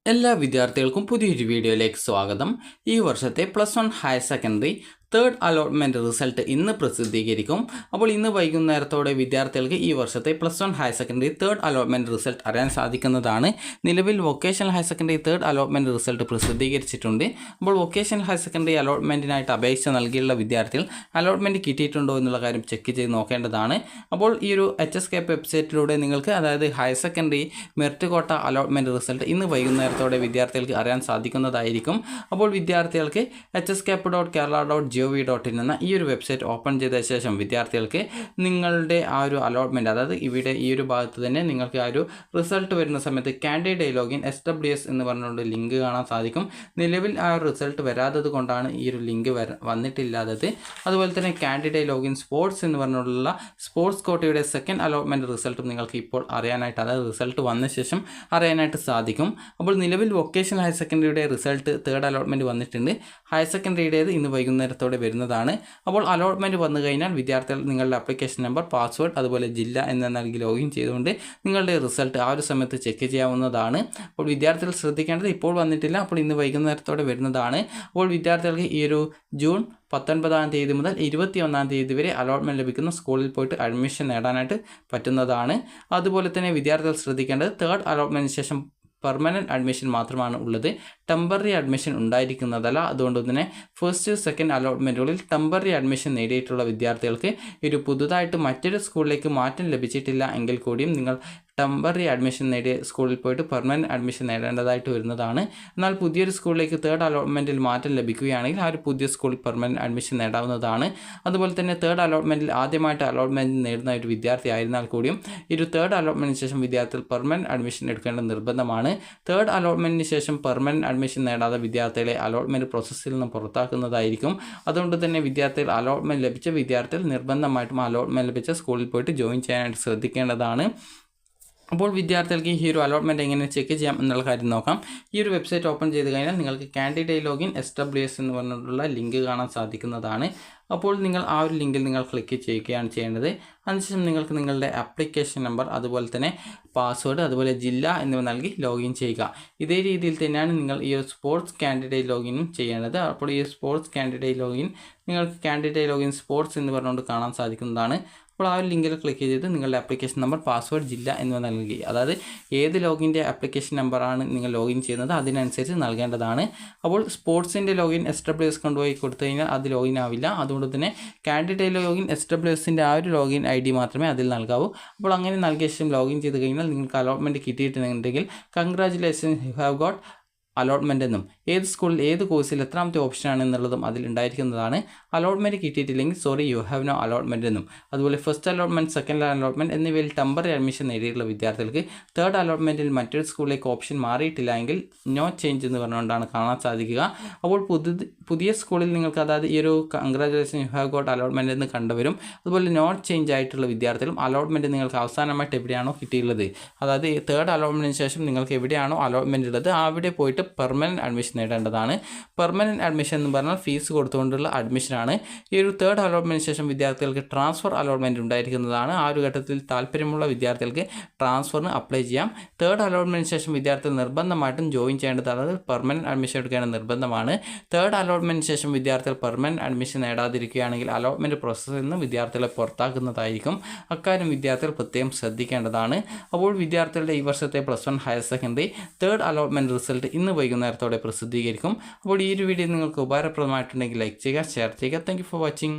എല്ലാ വിദ്യാർത്ഥികൾക്കും പുതിയൊരു വീഡിയോയിലേക്ക് സ്വാഗതം. ഈ വർഷത്തെ +1 higher secondary third allotment result ഇന്ന് പ്രസിദ്ധീകരിക്കും. അപ്പോൾ ഇന്ന് വൈകുന്നേരത്തോടെ വിദ്യാർത്ഥികൾക്ക് ഈ വർഷത്തെ +1 higher secondary third allotment result അറിയാൻ സാധിക്കുന്നതാണ്. നിലവിൽ vocational higher secondary third allotment result പ്രസിദ്ധീകരിച്ചിട്ടുണ്ട്. അപ്പോൾ വൊക്കേഷണൽ ഹയർ സെക്കൻഡറി അലോട്ട്മെൻറ്റിനായിട്ട് അപേക്ഷ നൽകിയുള്ള വിദ്യാർത്ഥികൾ അലോട്ട്മെൻറ്റ് കിട്ടിയിട്ടുണ്ടോ എന്നുള്ള കാര്യം ചെക്ക് ചെയ്ത് നോക്കേണ്ടതാണ്. അപ്പോൾ ഈ ഒരു HSCAP വെബ്സൈറ്റിലൂടെ നിങ്ങൾക്ക് അതായത് ഹയർ സെക്കൻഡറി മെറിറ്റ് കോട്ട അലോട്ട്മെൻറ്റ് റിസൾട്ട് ഇന്ന് വൈകുന്നേരത്തോടെ വിദ്യാർത്ഥികൾക്ക് അറിയാൻ സാധിക്കുന്നതായിരിക്കും. അപ്പോൾ വിദ്യാർത്ഥികൾക്ക് hscap.kerala.gov.in എന്ന ഈ ഒരു വെബ്സൈറ്റ് ഓപ്പൺ ചെയ്ത ശേഷം വിദ്യാർത്ഥികൾക്ക് നിങ്ങളുടെ ആ ഒരു അലോട്ട്മെൻറ്റ് അതായത് ഇവിടെ ഈ ഒരു ഭാഗത്ത് തന്നെ നിങ്ങൾക്ക് ആ ഒരു റിസൾട്ട് വരുന്ന സമയത്ത് കാൻഡിഡേറ്റ് ലോഗിൻ SWS എന്ന് പറഞ്ഞുകൊണ്ട് ലിങ്ക് കാണാൻ സാധിക്കും. നിലവിൽ ആ ഒരു റിസൾട്ട് വരാത്തത് കൊണ്ടാണ് ഈ ഒരു ലിങ്ക് വന്നിട്ടില്ലാത്തത്. അതുപോലെ തന്നെ കാൻഡിഡേറ്റ് ലോഗിൻ സ്പോർട്സ് എന്ന് പറഞ്ഞുകൊണ്ടുള്ള സ്പോർട്സ് കോട്ടയുടെ സെക്കൻഡ് അലോട്ട്മെൻറ്റ് റിസൾട്ടും നിങ്ങൾക്ക് ഇപ്പോൾ അറിയാനായിട്ട് അതായത് റിസൾട്ട് വന്ന ശേഷം അറിയാനായിട്ട് സാധിക്കും. അപ്പോൾ നിലവിൽ വൊക്കേഷണൽ ഹയർ സെക്കൻഡറിയുടെ റിസൾട്ട് തേർഡ് അലോട്ട്മെൻറ്റ് വന്നിട്ടുണ്ട്. ഹയർ സെക്കൻഡറിയുടേത് ഇന്ന് വൈകുന്നേരത്തോടെ വരുന്നതാണ്. അപ്പോൾ അലോട്ട്മെൻറ്റ് വന്നു കഴിഞ്ഞാൽ വിദ്യാർത്ഥികൾ നിങ്ങളുടെ ആപ്ലിക്കേഷൻ നമ്പർ, പാസ്വേഡ്, അതുപോലെ ജില്ല എന്ന് നൽകി ലോഗിൻ ചെയ്തുകൊണ്ട് നിങ്ങളുടെ റിസൾട്ട് ആ ഒരു സമയത്ത് ചെക്ക് ചെയ്യാവുന്നതാണ്. അപ്പോൾ വിദ്യാർത്ഥികൾ ശ്രദ്ധിക്കേണ്ടത് ഇപ്പോൾ വന്നിട്ടില്ല, അപ്പോൾ ഇന്ന് വൈകുന്നേരത്തോടെ വരുന്നതാണ്. അപ്പോൾ വിദ്യാർത്ഥികൾക്ക് ഈ ഒരു ജൂൺ 19-ാം തീയതി മുതൽ 21-ാം തീയതി വരെ അലോട്ട്മെൻറ്റ് ലഭിക്കുന്ന സ്കൂളിൽ പോയിട്ട് അഡ്മിഷൻ നേടാനായിട്ട് പറ്റുന്നതാണ്. അതുപോലെ തന്നെ വിദ്യാർത്ഥികൾ ശ്രദ്ധിക്കേണ്ടത് തേർഡ് അലോട്ട്മെൻറ്റിന് ശേഷം പെർമനൻറ്റ് അഡ്മിഷൻ മാത്രമാണ് ഉള്ളത്. ടെമ്പററി അഡ്മിഷൻ ഉണ്ടായിരിക്കുന്നതല്ല. അതുകൊണ്ട് തന്നെ ഫസ്റ്റ് സെക്കൻഡ് അലോട്ട്മെൻറ്റുകളിൽ ടെമ്പററി അഡ്മിഷൻ നേടിയിട്ടുള്ള വിദ്യാർത്ഥികൾക്ക് ഒരു പുതുതായിട്ട് മറ്റൊരു സ്കൂളിലേക്ക് മാറ്റം ലഭിച്ചിട്ടില്ല എങ്കിൽ കൂടിയും നിങ്ങൾ ടെമ്പററി അഡ്മിഷൻ നേടിയ സ്കൂളിൽ പോയിട്ട് പെർമനൻറ്റ് അഡ്മിഷൻ നേടേണ്ടതായിട്ട് വരുന്നതാണ്. എന്നാൽ പുതിയൊരു സ്കൂളിലേക്ക് തേർഡ് അലോട്ട്മെൻറ്റിൽ മാറ്റം ലഭിക്കുകയാണെങ്കിൽ ആ ഒരു പുതിയ സ്കൂളിൽ പെർമനൻറ്റ് അഡ്മിഷൻ നേടാവുന്നതാണ്. അതുപോലെ തന്നെ തേർഡ് അലോട്ട്മെൻറ്റിൽ ആദ്യമായിട്ട് അലോട്ട്മെൻറ്റ് നേടുന്ന ഒരു വിദ്യാർത്ഥി ആയിരുന്നാൽ കൂടിയും ഈ ഒരു തേർഡ് അലോട്ട്മെൻറ്റിന് ശേഷം വിദ്യാർത്ഥികൾ പെർമനൻറ്റ് അഡ്മിഷൻ എടുക്കേണ്ട നിർബന്ധമാണ്. തേർഡ് അലോട്ട്മെൻറ്റിന് ശേഷം പെർമനൻറ്റ് അഡ്മിഷൻ നേടാതെ വിദ്യാർത്ഥികളെ അലോട്ട്മെൻറ്റ് പ്രോസസ്സിൽ നിന്ന് പുറത്താക്കുന്നതായിരിക്കും. അതുകൊണ്ട് തന്നെ വിദ്യാർത്ഥികൾ അലോട്ട്മെൻറ്റ് ലഭിച്ച വിദ്യാർത്ഥികൾ നിർബന്ധമായിട്ടും അലോട്ട്മെൻറ്റ് ലഭിച്ച സ്കൂളിൽ പോയിട്ട് ജോയിൻ ചെയ്യാനായിട്ട് ശ്രദ്ധിക്കേണ്ടതാണ്. അപ്പോൾ വിദ്യാർത്ഥികൾക്ക് ഈ ഒരു അലോട്ട്മെൻറ്റ് എങ്ങനെ ചെക്ക് ചെയ്യാം എന്നുള്ള കാര്യം നോക്കാം. ഈ ഒരു വെബ്സൈറ്റ് ഓപ്പൺ ചെയ്ത് കഴിഞ്ഞാൽ നിങ്ങൾക്ക് കാൻഡിഡേറ്റ് ലോഗിൻ SWS എന്ന് പറഞ്ഞിട്ടുള്ള ലിങ്ക് കാണാൻ സാധിക്കുന്നതാണ്. അപ്പോൾ നിങ്ങൾ ആ ഒരു ലിങ്കിൽ നിങ്ങൾ ക്ലിക്ക് ചെയ്യുകയാണ് ചെയ്യേണ്ടത്. അതിനുശേഷം നിങ്ങൾക്ക് നിങ്ങളുടെ ആപ്ലിക്കേഷൻ നമ്പർ, അതുപോലെ തന്നെ പാസ്വേഡ്, അതുപോലെ ജില്ല എന്നിവ നൽകി ലോഗിൻ ചെയ്യുക. ഇതേ രീതിയിൽ തന്നെയാണ് നിങ്ങൾ ഈ ഒരു സ്പോർട്സ് കാൻഡിഡേറ്റ് ലോഗിനും ചെയ്യേണ്ടത്. അപ്പോൾ ഈ സ്പോർട്സ് കാൻഡിഡേറ്റ് ലോഗിൻ നിങ്ങൾക്ക് കാൻഡിഡേറ്റ് ലോഗിൻ സ്പോർട്സ് എന്ന് പറഞ്ഞുകൊണ്ട് കാണാൻ സാധിക്കുന്നതാണ്. അപ്പോൾ ആ ഒരു ലിങ്കിൽ ക്ലിക്ക് ചെയ്ത് നിങ്ങളുടെ ആപ്ലിക്കേഷൻ നമ്പർ, പാസ്വേഡ്, ജില്ല എന്നിവ നൽകി അതായത് ഏത് ലോഗിൻ്റെ ആപ്ലിക്കേഷൻ നമ്പറാണ് നിങ്ങൾ ലോഗിൻ ചെയ്യുന്നത് അതിനനുസരിച്ച് നൽകേണ്ടതാണ്. അപ്പോൾ സ്പോർട്സിൻ്റെ ലോഗിൻ SWS കൊണ്ടുപോയി കൊടുത്തു കഴിഞ്ഞാൽ അത് ലോഗിൻ ആവില്ല. അതുകൊണ്ട് തന്നെ കാൻഡിഡേറ്റ് ലോഗിൻ SWSൻ്റെ ആ ഒരു ലോഗിൻ ID മാത്രമേ അതിൽ നൽകാവൂ. അപ്പോൾ അങ്ങനെ നൽകിയ ശേഷം ലോഗിൻ ചെയ്ത് കഴിഞ്ഞാൽ നിങ്ങൾക്ക് അലോട്ട്മെൻറ്റ് കിട്ടിയിട്ടുണ്ടെങ്കിൽ congratulations, you have got allotment എന്നും ഏത് സ്കൂളിൽ ഏത് കോഴ്സിൽ എത്രാമത്തെ ഓപ്ഷനാണ് എന്നുള്ളതും അതിൽ ഉണ്ടായിരിക്കുന്നതാണ്. അലോട്ട്മെൻറ്റ് കിട്ടിയിട്ടില്ലെങ്കിൽ sorry you have no allotment എന്നും, അതുപോലെ ഫസ്റ്റ് അലോട്ട്മെൻറ്റ്, സെക്കൻഡ് അലോട്ട്മെൻറ്റ് എന്നിവയിൽ ടെമ്പററി അഡ്മിഷൻ നേടിയിട്ടുള്ള വിദ്യാർത്ഥികൾക്ക് തേർഡ് അലോട്ട്മെൻറ്റിൽ മറ്റൊരു സ്കൂളിലേക്ക് ഓപ്ഷൻ മാറിയിട്ടില്ല എങ്കിൽ നോ ചേഞ്ച് എന്ന് പറഞ്ഞുകൊണ്ടാണ് കാണാൻ സാധിക്കുക. അപ്പോൾ പുതിയ സ്കൂളിൽ നിങ്ങൾക്ക് അതായത് ഈ ഒരു congratulation U have got allotment എന്ന് കണ്ടുവരും. അതുപോലെ നോട്ട് ചേഞ്ച് ആയിട്ടുള്ള വിദ്യാർത്ഥികളും അലോട്ട്മെൻറ്റ് നിങ്ങൾക്ക് അവസാനമായിട്ട് എവിടെയാണോ കിട്ടിയുള്ളത് അതായത് തേർഡ് അലോട്ട്മെൻറ്റിന് ശേഷം നിങ്ങൾക്ക് എവിടെയാണോ അലോട്ട്മെൻറ്റ് ഉള്ളത് അവിടെ പോയിട്ട് പെർമനൻറ്റ് അഡ്മിഷൻ നേടേണ്ടതാണ്. പെർമനൻറ്റ് അഡ്മിഷൻ എന്ന് പറഞ്ഞാൽ ഫീസ് കൊടുത്തുകൊണ്ടുള്ള അഡ്മിഷനാണ്. ഈ ഒരു തേർഡ് അലോട്ട്മെൻറ്റിന് ശേഷം വിദ്യാർത്ഥികൾക്ക് ട്രാൻസ്ഫർ അലോട്ട്മെൻറ്റ് ഉണ്ടായിരിക്കുന്നതാണ്. ആ ഒരു ഘട്ടത്തിൽ താല്പര്യമുള്ള വിദ്യാർത്ഥികൾക്ക് ട്രാൻസ്ഫറിന് അപ്ലൈ ചെയ്യാം. തേർഡ് അലോട്ട്മെൻറ്റിന് ശേഷം വിദ്യാർത്ഥികൾ നിർബന്ധമായിട്ടും ജോയിൻ ചെയ്യേണ്ടത് അതായത് പെർമനൻറ്റ് അഡ്മിഷൻ എടുക്കേണ്ടത് നിർബന്ധമാണ്. തേർഡ് അലോട്ട്മെൻറ്റിന് ശേഷം വിദ്യാർത്ഥികൾ പെർമനൻറ്റ് അഡ്മിഷൻ നേടാതിരിക്കുകയാണെങ്കിൽ അലോട്ട്മെൻറ്റ് പ്രോസസ്സിൽ നിന്ന് വിദ്യാർത്ഥികളെ പുറത്താക്കുന്നതായിരിക്കും. അക്കാര്യം വിദ്യാർത്ഥികൾ പ്രത്യേകം ശ്രദ്ധിക്കേണ്ടതാണ്. അപ്പോൾ വിദ്യാർത്ഥികളുടെ ഈ വർഷത്തെ +1 higher secondary third allotment result ഇന്ന് വൈകുന്നേരത്തോടെ പ്രസിദ്ധീകരിക്കും. അപ്പോൾ ഈ ഒരു വീഡിയോ നിങ്ങൾക്ക് ഉപകാരപ്രദമായിട്ടുണ്ടെങ്കിൽ ലൈക്ക് ചെയ്യുക, ഷെയർ ചെയ്യുക. Thank you for watching.